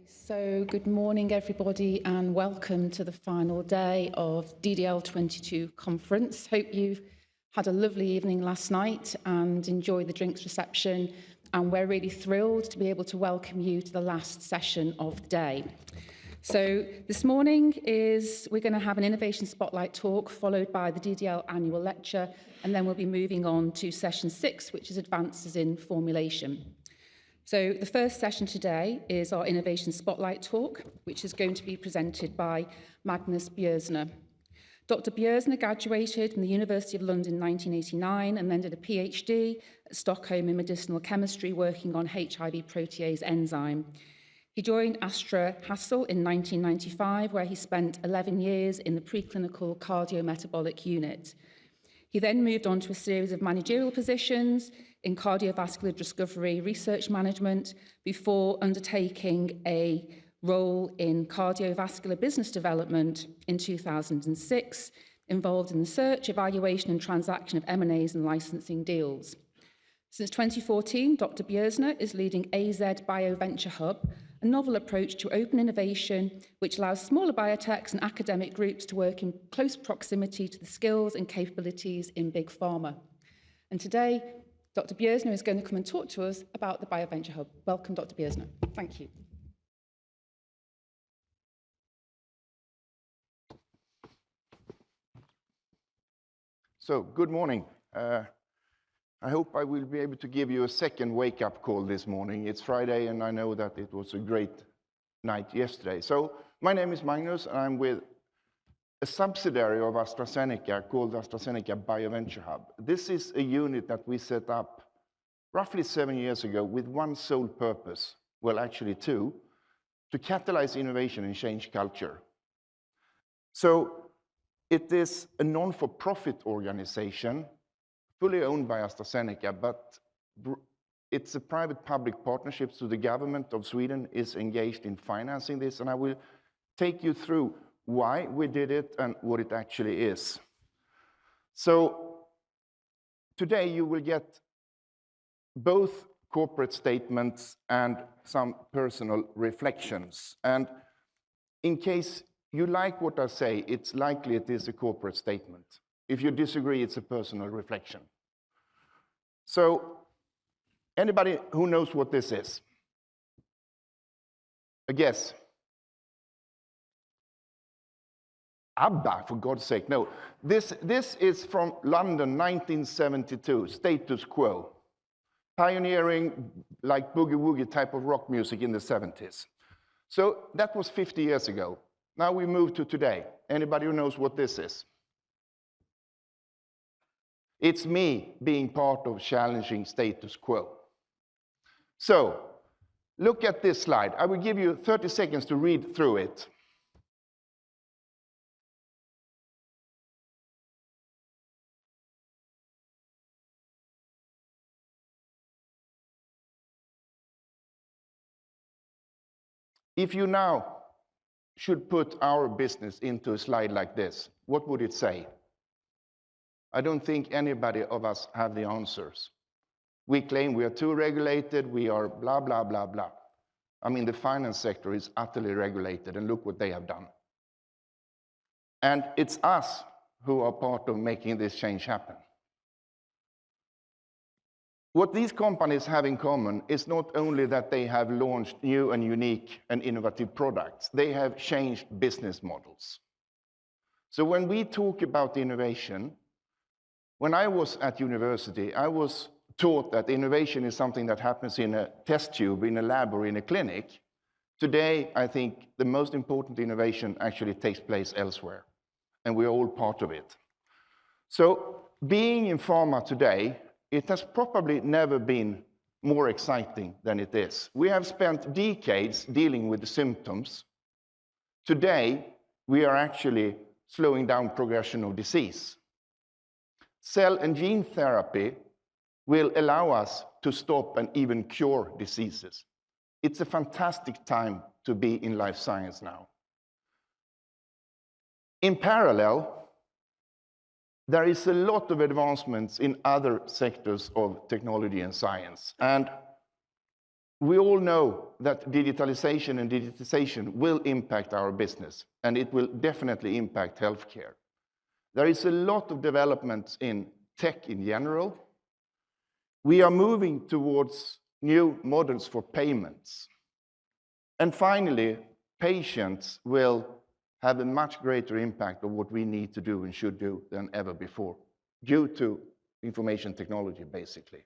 So good morning, everybody, and welcome to the final day of DDL22 conference. Hope you've had a lovely evening last night and enjoyed the drinks reception. And we're really thrilled to be able to welcome you to the last session of the day. So this morning we're going to have an Innovation Spotlight talk followed by the DDL annual lecture, and then we'll be moving on to session 6, which is Advances in Formulation. So the first session today is our Innovation Spotlight talk, which is going to be presented by Magnus Björsne. Dr. Björsne graduated from the University of London in 1989 and then did a PhD at Stockholm in medicinal chemistry working on HIV protease enzyme. He joined Astra Hassel in 1995, where he spent 11 years in the preclinical cardiometabolic unit. He then moved on to a series of managerial positions in cardiovascular discovery research management before undertaking a role in cardiovascular business development in 2006, involved in the search, evaluation and transaction of M&As and licensing deals. Since 2014, Dr. Björsne is leading AZ BioVenture Hub, a novel approach to open innovation which allows smaller biotechs and academic groups to work in close proximity to the skills and capabilities in big pharma. And today, Dr. Björsne is going to come and talk to us about the BioVenture Hub. Welcome, Dr. Björsne. Thank you. So, good morning. I hope I will be able to give you a second wake-up call this morning. It's Friday, and I know that it was a great night yesterday. So, my name is Magnus, and I'm with a subsidiary of AstraZeneca called AstraZeneca BioVenture Hub. This is a unit that we set up roughly 7 years ago with one sole purpose, well, actually two, to catalyze innovation and change culture. So, it is a non-for-profit organization, fully owned by AstraZeneca, but it's a private-public partnership, so the government of Sweden is engaged in financing this, and I will take you through why we did it and what it actually is. So today you will get both corporate statements and some personal reflections. And in case you like what I say, it's likely it is a corporate statement. If you disagree, it's a personal reflection. So, anybody who knows what this is? A guess? ABBA, for God's sake, no. This is from London, 1972, Status Quo. Pioneering, like boogie-woogie type of rock music in the 70s. So, that was 50 years ago. Now we move to today. Anybody who knows what this is? It's me being part of challenging status quo. So, look at this slide. I will give you 30 seconds to read through it. If you now should put our business into a slide like this, what would it say? I don't think anybody of us have the answers. We claim we are too regulated, we are blah, blah, blah, blah. I mean, the finance sector is utterly regulated, and look what they have done. And it's us who are part of making this change happen. What these companies have in common is not only that they have launched new and unique and innovative products, they have changed business models. So when we talk about innovation, when I was at university, I was taught that innovation is something that happens in a test tube, in a lab, or in a clinic. Today, I think the most important innovation actually takes place elsewhere, and we're all part of it. So, being in pharma today, it has probably never been more exciting than it is. We have spent decades dealing with the symptoms. Today, we are actually slowing down progression of disease. Cell and gene therapy will allow us to stop and even cure diseases. It's a fantastic time to be in life science now. In parallel, there is a lot of advancements in other sectors of technology and science. And we all know that digitalization and digitization will impact our business, and it will definitely impact healthcare. There is a lot of developments in tech in general. We are moving towards new models for payments. And finally, patients will have a much greater impact on what we need to do and should do than ever before, due to information technology, basically.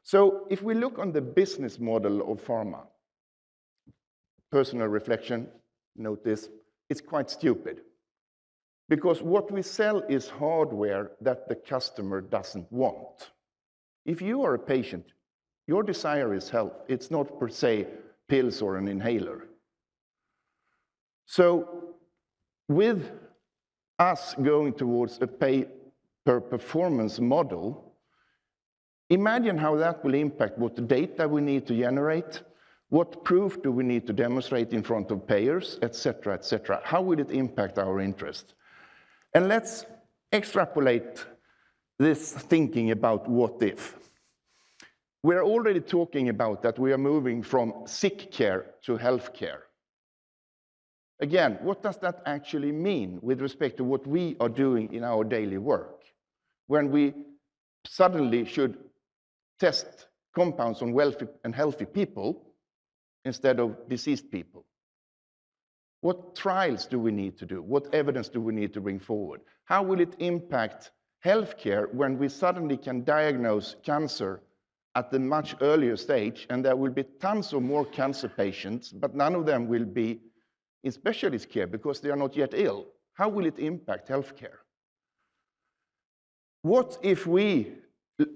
So if we look on the business model of pharma, personal reflection, note this, it's quite stupid. Because what we sell is hardware that the customer doesn't want. If you are a patient, your desire is health. It's not per se pills or an inhaler. So with us going towards a pay-per-performance model, imagine how that will impact what data we need to generate, what proof do we need to demonstrate in front of payers, etc., etc. How will it impact our interest? And let's extrapolate this thinking about what if. We're already talking about that we are moving from sick care to health care. Again, what does that actually mean with respect to what we are doing in our daily work? When we suddenly should test compounds on wealthy and healthy people instead of diseased people. What trials do we need to do? What evidence do we need to bring forward? How will it impact healthcare when we suddenly can diagnose cancer at a much earlier stage, and there will be tons of more cancer patients, but none of them will be in specialist care because they are not yet ill? How will it impact healthcare? What if we,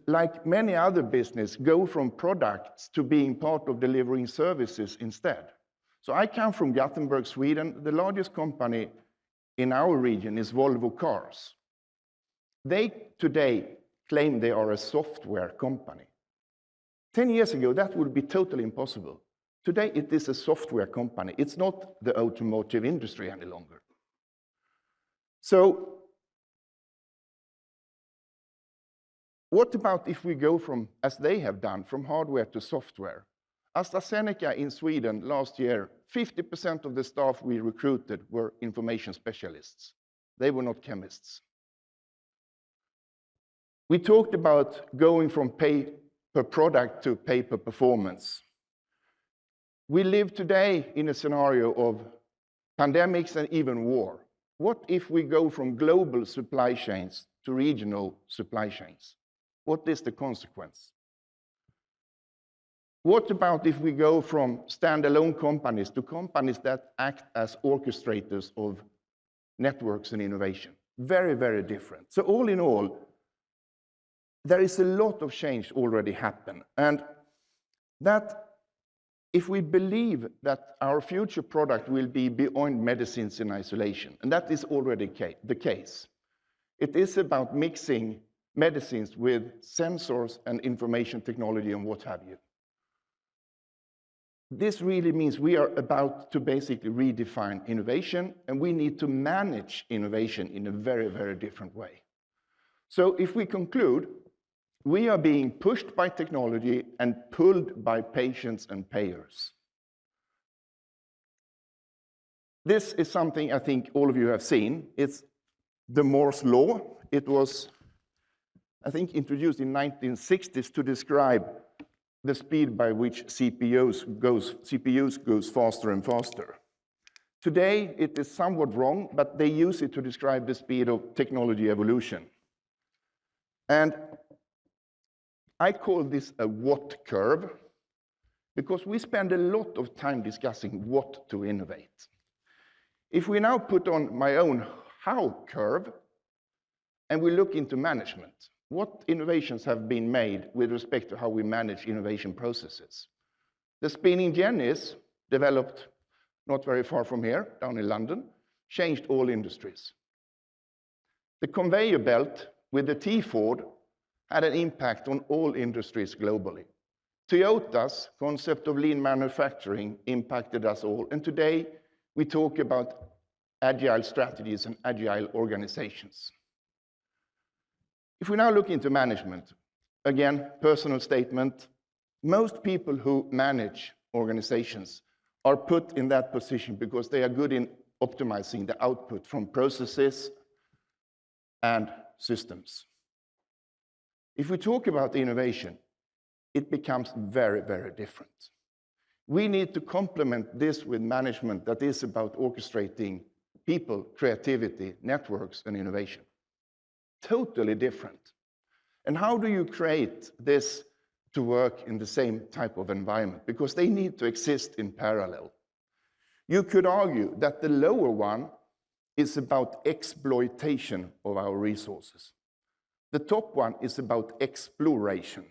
like many other businesses, go from products to being part of delivering services instead? So I come from Gothenburg, Sweden. The largest company in our region is Volvo Cars. They today claim they are a software company. 10 years ago, that would be totally impossible. Today, it is a software company. It's not the automotive industry any longer. So what about if we go from, as they have done, from hardware to software? AstraZeneca in Sweden last year, 50% of the staff we recruited were information specialists. They were not chemists. We talked about going from pay per product to pay per performance. We live today in a scenario of pandemics and even war. What if we go from global supply chains to regional supply chains? What is the consequence? What about if we go from standalone companies to companies that act as orchestrators of networks and innovation? Very, very different. So all in all, there is a lot of change already happen. And that if we believe that our future product will be beyond medicines in isolation, and that is already the case, it is about mixing medicines with sensors and information technology and what have you. This really means we are about to basically redefine innovation, and we need to manage innovation in a very, very different way. So if we conclude, we are being pushed by technology and pulled by patients and payers. This is something I think all of you have seen. It's the Moore's Law. It was, I think, introduced in 1960s to describe the speed by which CPUs goes faster and faster. Today, it is somewhat wrong, but they use it to describe the speed of technology evolution. And I call this a what curve, because we spend a lot of time discussing what to innovate. If we now put on my own how curve, and we look into management, what innovations have been made with respect to how we manage innovation processes? The spinning jennies, developed not very far from here, down in London, changed all industries. The conveyor belt with the T-Ford had an impact on all industries globally. Toyota's concept of lean manufacturing impacted us all, and today we talk about agile strategies and agile organizations. If we now look into management, again, personal statement, Most people who manage organizations are put in that position because they are good in optimizing the output from processes and systems. If we talk about innovation, it becomes very, very different. We need to complement this with management that is about orchestrating people, creativity, networks, and innovation. Totally different. And how do you create this to work in the same type of environment? Because they need to exist in parallel. You could argue that the lower one is about exploitation of our resources. The top one is about exploration.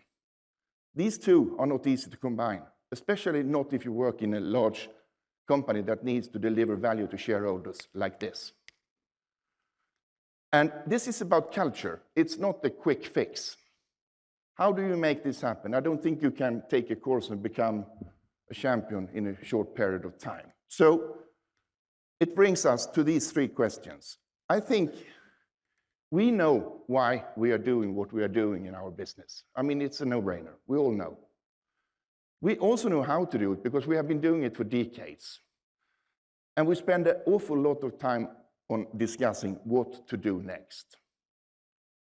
These two are not easy to combine, especially not if you work in a large company that needs to deliver value to shareholders like this. And this is about culture. It's not a quick fix. How do you make this happen? I don't think you can take a course and become a champion in a short period of time. So it brings us to these three questions. I think we know why we are doing what we are doing in our business. I mean, it's a no-brainer. We all know. We also know how to do it because we have been doing it for decades. And we spend an awful lot of time on discussing what to do next.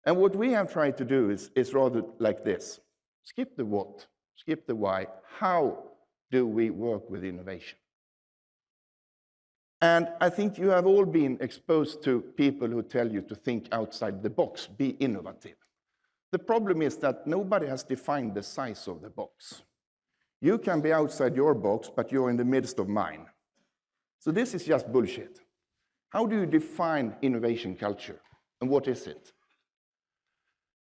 And what we have tried to do is rather like this. Skip the what, skip the why. How do we work with innovation? And I think you have all been exposed to people who tell you to think outside the box, be innovative. The problem is that nobody has defined the size of the box. You can be outside your box, but you're in the midst of mine. So this is just bullshit. How do you define innovation culture? And what is it?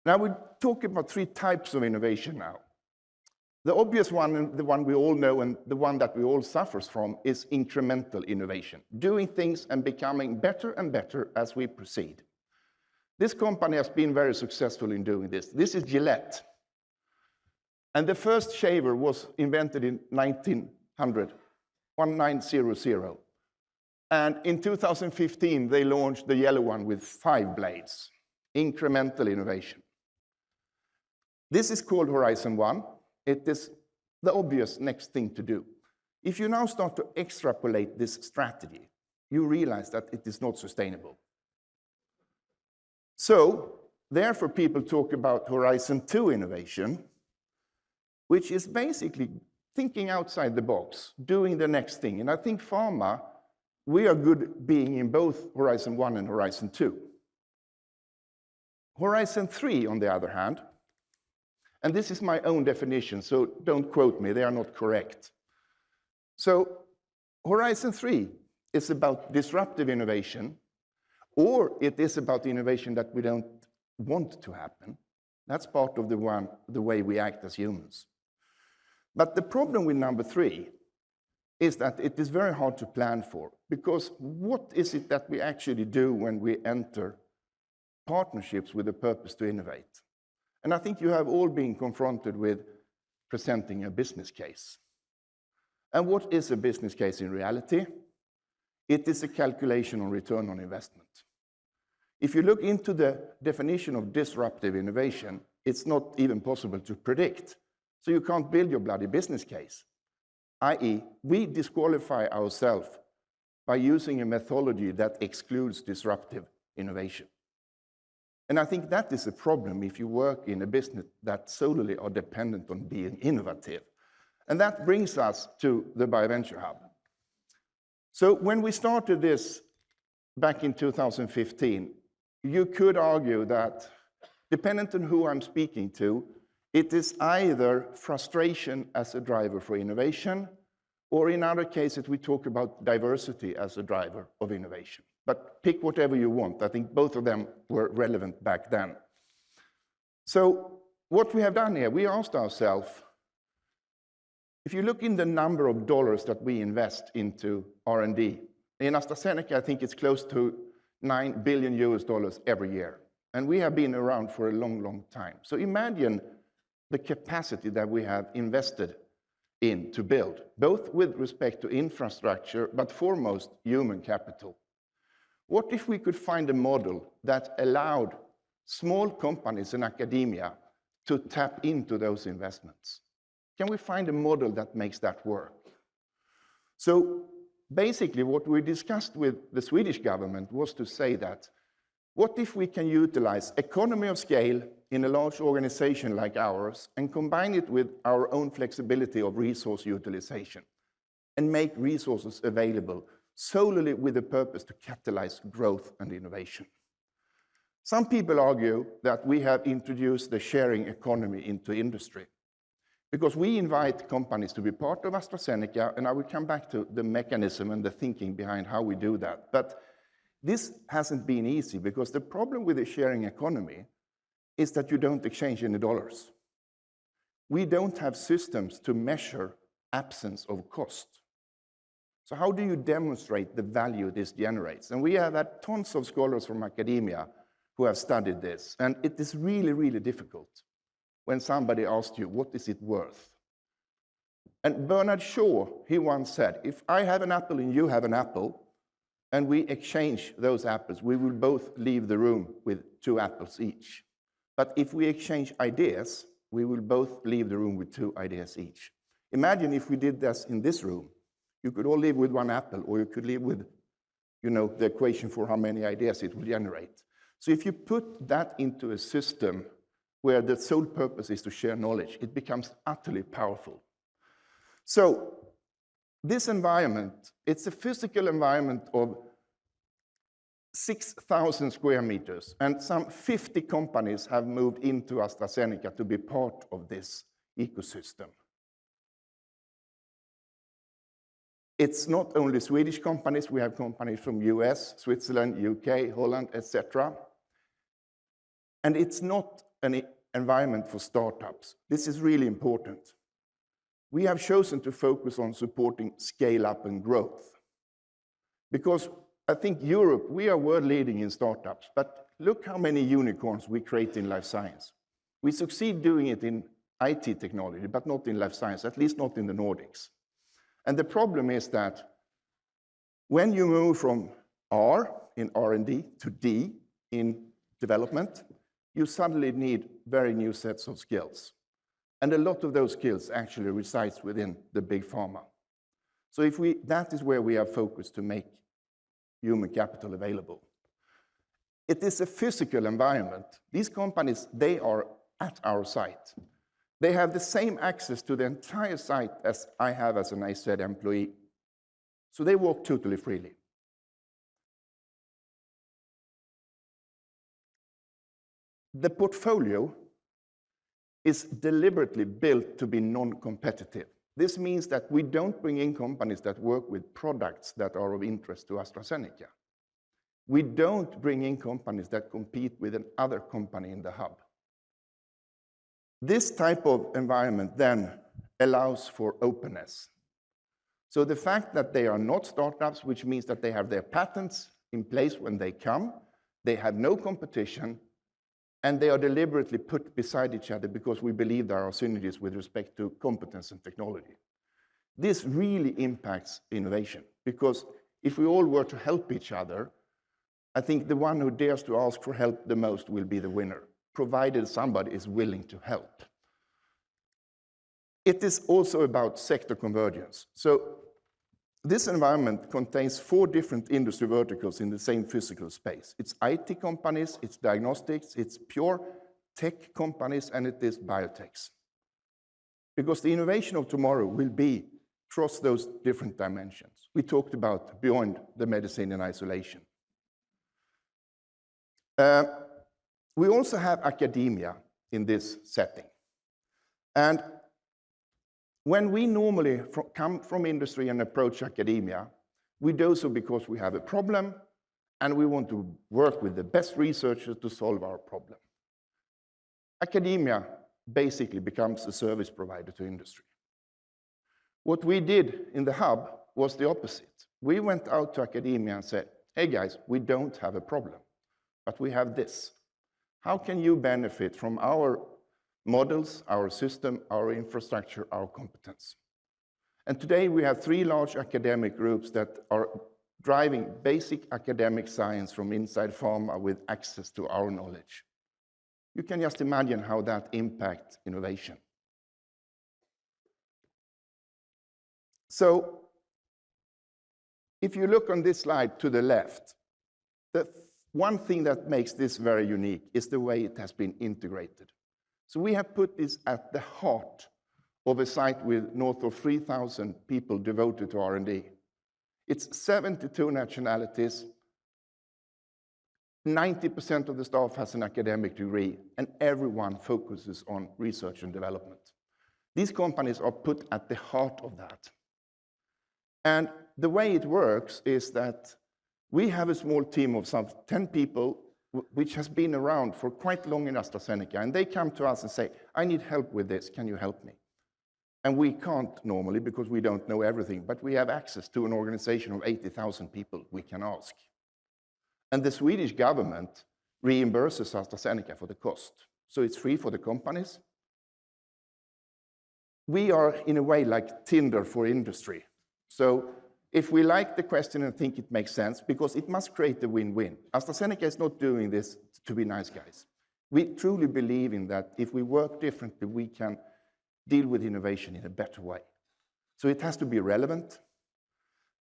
Now we talk about three types of innovation now. The obvious one, and the one we all know, and the one that we all suffers from, is incremental innovation, doing things and becoming better and better as we proceed. This company has been very successful in doing this. This is Gillette. And the first shaver was invented in 1900. And in 2015, they launched the yellow one with 5 blades. Incremental innovation. This is called Horizon 1. It is the obvious next thing to do. If you now start to extrapolate this strategy, you realize that it is not sustainable. So, therefore, people talk about Horizon 2 innovation, which is basically thinking outside the box, doing the next thing. And I think pharma, we are good being in both Horizon 1 and Horizon 2. Horizon 3, on the other hand, and this is my own definition, so don't quote me, they are not correct. So Horizon 3 is about disruptive innovation, or it is about innovation that we don't want to happen. That's part of the way we act as humans. But the problem with number 3 is that it is very hard to plan for, because what is it that we actually do when we enter partnerships with a purpose to innovate? And I think you have all been confronted with presenting a business case. And what is a business case in reality? It is a calculation on return on investment. If you look into the definition of disruptive innovation, it's not even possible to predict. So you can't build your bloody business case. i.e., we disqualify ourselves by using a methodology that excludes disruptive innovation. And I think that is a problem if you work in a business that solely are dependent on being innovative. And that brings us to the BioVenture Hub. So when we started this back in 2015, you could argue that, dependent on who I'm speaking to, it is either frustration as a driver for innovation, or in other cases, we talk about diversity as a driver of innovation. But pick whatever you want. I think both of them were relevant back then. So what we have done here, we asked ourselves, if you look in the number of dollars that we invest into R&D, in AstraZeneca, I think it's close to $9 billion every year. And we have been around for a long, long time. So imagine the capacity that we have invested in to build, both with respect to infrastructure, but foremost, human capital. What if we could find a model that allowed small companies in academia to tap into those investments? Can we find a model that makes that work? So basically what we discussed with the Swedish government was to say that, what if we can utilize economy of scale in a large organization like ours and combine it with our own flexibility of resource utilization and make resources available solely with the purpose to catalyze growth and innovation? Some people argue that we have introduced the sharing economy into industry because we invite companies to be part of AstraZeneca, and I will come back to the mechanism and the thinking behind how we do that. But this hasn't been easy because the problem with the sharing economy is that you don't exchange any dollars. We don't have systems to measure absence of cost. So how do you demonstrate the value this generates? And we have had tons of scholars from academia who have studied this, and it is really, really difficult when somebody asks you, what is it worth? And Bernard Shaw, he once said, if I have an apple and you have an apple, and we exchange those apples, we will both leave the room with 2 apples each. But if we exchange ideas, we will both leave the room with 2 ideas each. Imagine if we did this in this room. You could all live with 1 apple, or you could live with, the equation for how many ideas it will generate. So if you put that into a system where the sole purpose is to share knowledge, it becomes utterly powerful. So this environment, it's a physical environment of 6,000 square meters, and some 50 companies have moved into AstraZeneca to be part of this ecosystem. It's not only Swedish companies, we have companies from US, Switzerland, UK, Holland, etc. And it's not an environment for startups. This is really important. We have chosen to focus on supporting scale up and growth. Because I think Europe, we are world leading in startups, but look how many unicorns we create in life science. We succeed doing it in IT technology, but not in life science, at least not in the Nordics. And the problem is that when you move from R in R&D to D in development, you suddenly need very new sets of skills. And a lot of those skills actually resides within the big pharma. So that is where we are focused to make human capital available. It is a physical environment. These companies, they are at our site. They have the same access to the entire site as I have as an AZ employee. So they walk totally freely. The portfolio is deliberately built to be non-competitive. This means that we don't bring in companies that work with products that are of interest to AstraZeneca. We don't bring in companies that compete with another company in the hub. This type of environment then allows for openness. So the fact that they are not startups, which means that they have their patents in place when they come, they have no competition, and they are deliberately put beside each other because we believe there are synergies with respect to competence and technology. This really impacts innovation, because if we all were to help each other, I think the one who dares to ask for help the most will be the winner, provided somebody is willing to help. It is also about sector convergence. So this environment contains 4 different industry verticals in the same physical space. It's IT companies, it's diagnostics, it's pure tech companies, and it is biotechs. Because the innovation of tomorrow will be across those different dimensions. We talked about beyond the medicine in isolation. We also have academia in this setting. And when we normally come from industry and approach academia, we do so because we have a problem and we want to work with the best researchers to solve our problem. Academia basically becomes a service provider to industry. What we did in the hub was the opposite. We went out to academia and said, hey guys, we don't have a problem, but we have this. How can you benefit from our models, our system, our infrastructure, our competence? And today we have 3 large academic groups that are driving basic academic science from inside pharma with access to our knowledge. You can just imagine how that impacts innovation. So if you look on this slide to the left, the one thing that makes this very unique is the way it has been integrated. So we have put this at the heart of a site with north of 3,000 people devoted to R&D. It's 72 nationalities, 90% of the staff has an academic degree, and everyone focuses on research and development. These companies are put at the heart of that. And the way it works is that we have a small team of some 10 people, which has been around for quite long in AstraZeneca, and they come to us and say, I need help with this, can you help me? And we can't normally because we don't know everything, but we have access to an organization of 80,000 people we can ask. And the Swedish government reimburses AstraZeneca for the cost. So it's free for the companies. We are, in a way, like Tinder for industry. So if we like the question and think it makes sense, because it must create a win-win. AstraZeneca is not doing this to be nice guys. We truly believe in that if we work differently, we can deal with innovation in a better way. So it has to be relevant.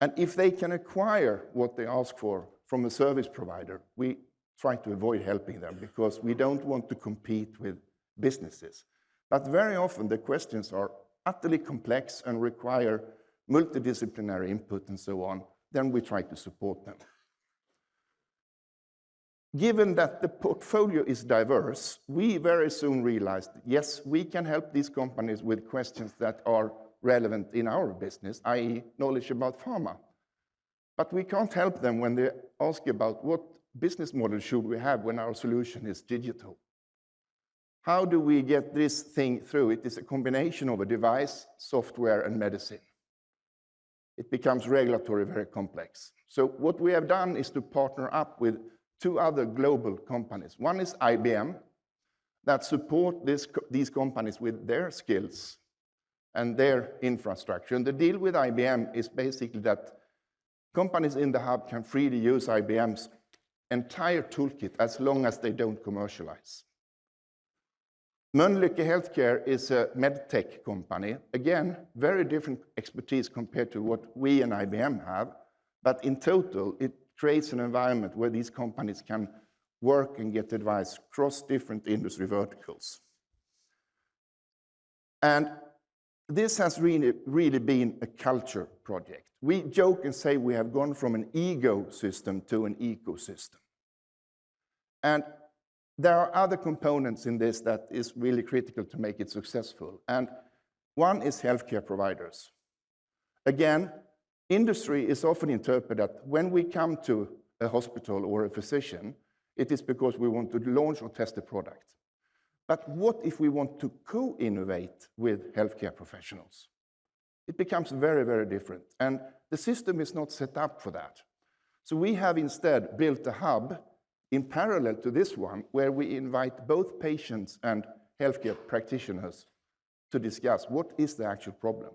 And if they can acquire what they ask for from a service provider, we try to avoid helping them because we don't want to compete with businesses. But very often the questions are utterly complex and require multidisciplinary input and so on, then we try to support them. Given that the portfolio is diverse, we very soon realized, yes, we can help these companies with questions that are relevant in our business, i.e. knowledge about pharma. But we can't help them when they ask about what business model should we have when our solution is digital. How do we get this thing through? It is a combination of a device, software, and medicine. It becomes regulatory very complex. So what we have done is to partner up with two other global companies. One is IBM, that support these companies with their skills and their infrastructure. And the deal with IBM is basically that companies in the hub can freely use IBM's entire toolkit as long as they don't commercialize. Mölnlycke Healthcare is a medtech company. Again, very different expertise compared to what we and IBM have, but in total, it creates an environment where these companies can work and get advice across different industry verticals. And this has really been a culture project. We joke and say we have gone from an ego system to an ecosystem. And there are other components in this that is really critical to make it successful. And one is healthcare providers. Again, industry is often interpreted that when we come to a hospital or a physician, it is because we want to launch or test a product. But what if we want to co-innovate with healthcare professionals? It becomes very, very different. And the system is not set up for that. So we have instead built a hub in parallel to this one, where we invite both patients and healthcare practitioners to discuss what is the actual problem,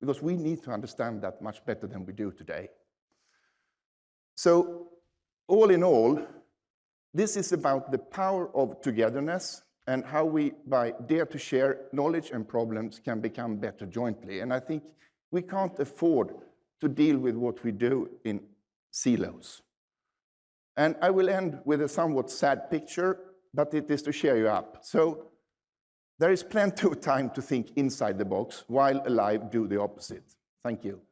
because we need to understand that much better than we do today. So all in all, this is about the power of togetherness and how we, by dare to share knowledge and problems, can become better jointly. And I think we can't afford to deal with what we do in silos. And I will end with a somewhat sad picture, but it is to cheer you up. So there is plenty of time to think inside the box, while alive do the opposite. Thank you.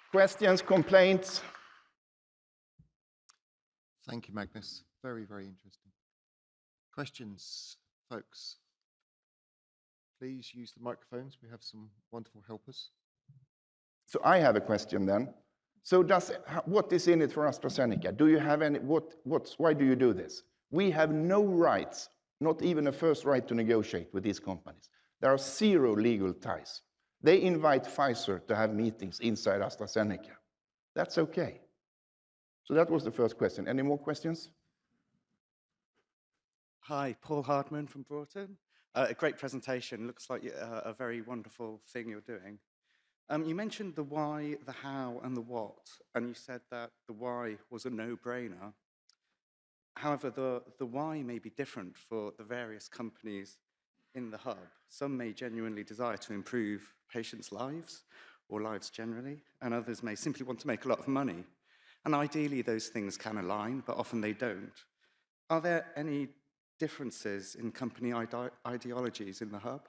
Questions, complaints? Thank you, Magnus. Very, very interesting. Questions, folks? Please use the microphones. We have some wonderful helpers. So I have a question then. So what is in it for AstraZeneca? Do you have any, why do you do this? We have no rights, not even a first right to negotiate with these companies. There are zero legal ties. They invite Pfizer to have meetings inside AstraZeneca. That's okay. So that was the first question. Any more questions? Hi, Paul Hardman from Broughton. A great presentation. Looks like a very wonderful thing you're doing. You mentioned the why, the how, and the what, and you said that the why was a no-brainer. However, the why may be different for the various companies in the hub. Some may genuinely desire to improve patients' lives or lives generally, and others may simply want to make a lot of money. And ideally, those things can align, but often they don't. Are there any differences in company ideologies in the hub?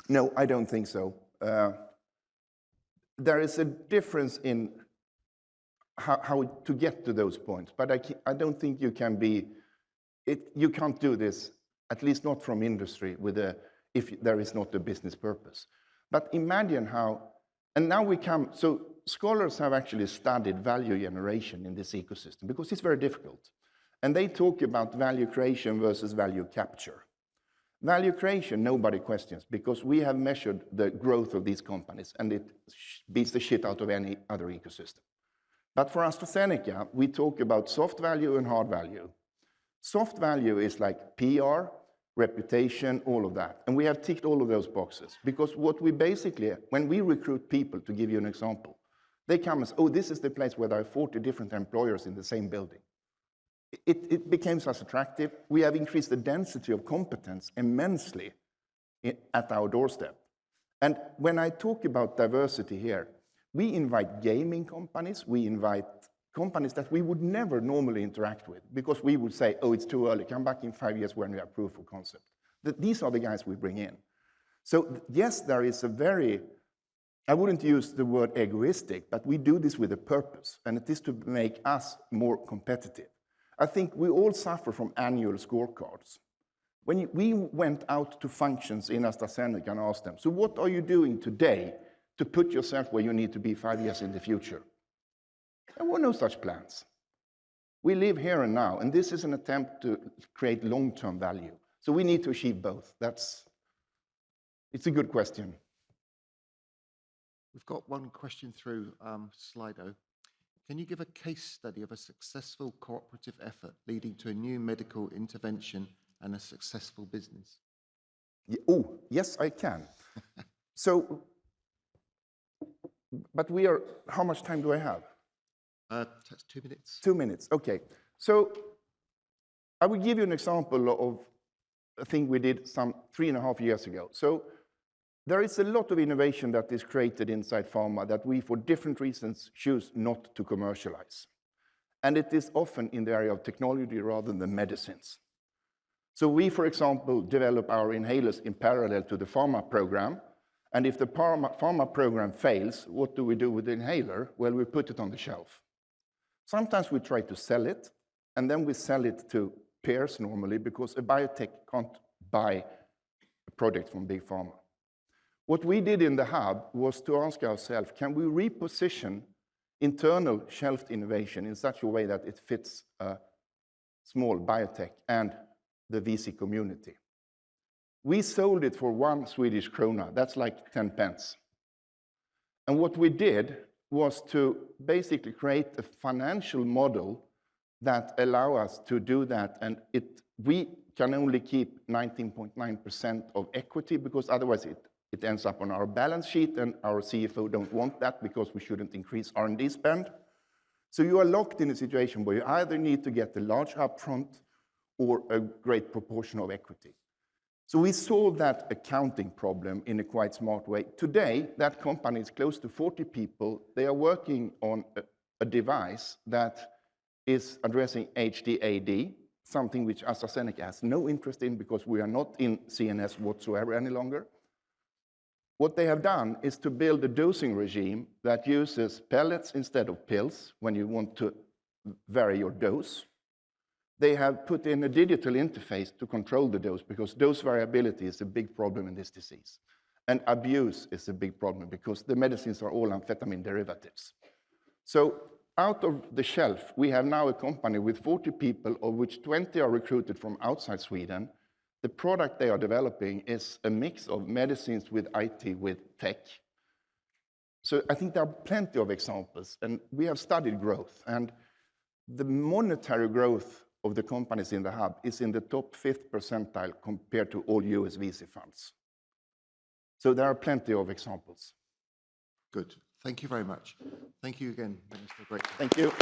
No, I don't think so. There is a difference in how to get to those points, but I don't think you can you can't do this, at least not from industry, if there is not a business purpose. But imagine how, and now so scholars have actually studied value generation in this ecosystem because it's very difficult. And they talk about value creation versus value capture. Value creation, nobody questions, because we have measured the growth of these companies, and it beats the shit out of any other ecosystem. But for AstraZeneca, we talk about soft value and hard value. Soft value is like PR, reputation, all of that. And we have ticked all of those boxes, because what we basically, when we recruit people, to give you an example, they come and say, oh, this is the place where there are 40 different employers in the same building. It became so attractive. We have increased the density of competence immensely at our doorstep. And when I talk about diversity here, we invite gaming companies, we invite companies that we would never normally interact with, because we would say, oh, it's too early, come back in 5 years when we have proof of concept. These are the guys we bring in. So yes, there is a very, I wouldn't use the word egoistic, but we do this with a purpose, and it is to make us more competitive. I think we all suffer from annual scorecards. When we went out to functions in AstraZeneca and asked them, so what are you doing today to put yourself where you need to be 5 years in the future? There were no such plans. We live here and now, and this is an attempt to create long-term value. So we need to achieve both. It's a good question. We've got one question through Slido. Can you give a case study of a successful cooperative effort leading to a new medical intervention and a successful business? Yeah, oh, yes, I can. So, but how much time do I have? 2 minutes. 2 minutes, okay. So I will give you an example of a thing we did some 3.5 years ago. So there is a lot of innovation that is created inside pharma that we, for different reasons, choose not to commercialize. And it is often in the area of technology rather than medicines. So we, for example, develop our inhalers in parallel to the pharma program. And if the pharma program fails, what do we do with the inhaler? Well, we put it on the shelf. Sometimes we try to sell it, and then we sell it to peers normally, because a biotech can't buy a product from big pharma. What we did in the hub was to ask ourselves, can we reposition internal shelved innovation in such a way that it fits a small biotech and the VC community? We sold it for 1 Swedish krona. That's like 10 pence. And what we did was to basically create a financial model that allow us to do that. And we can only keep 19.9% of equity, because otherwise it ends up on our balance sheet, and our CFO don't want that because we shouldn't increase R&D spend. So you are locked in a situation where you either need to get a large upfront or a great proportion of equity. So we solved that accounting problem in a quite smart way. Today, that company is close to 40 people. They are working on a device that is addressing HD-AD, something which AstraZeneca has no interest in, because we are not in CNS whatsoever any longer. What they have done is to build a dosing regime that uses pellets instead of pills when you want to vary your dose. They have put in a digital interface to control the dose, because dose variability is a big problem in this disease. And abuse is a big problem, because the medicines are all amphetamine derivatives. So out of the shelf, we have now a company with 40 people, of which 20 are recruited from outside Sweden. The product they are developing is a mix of medicines with IT, with tech. So I think there are plenty of examples, and we have studied growth. And the monetary growth of the companies in the hub is in the top 5th percentile compared to all US VC funds. So there are plenty of examples. Good. Thank you very much. Thank you again, Minister. Great. Thank you.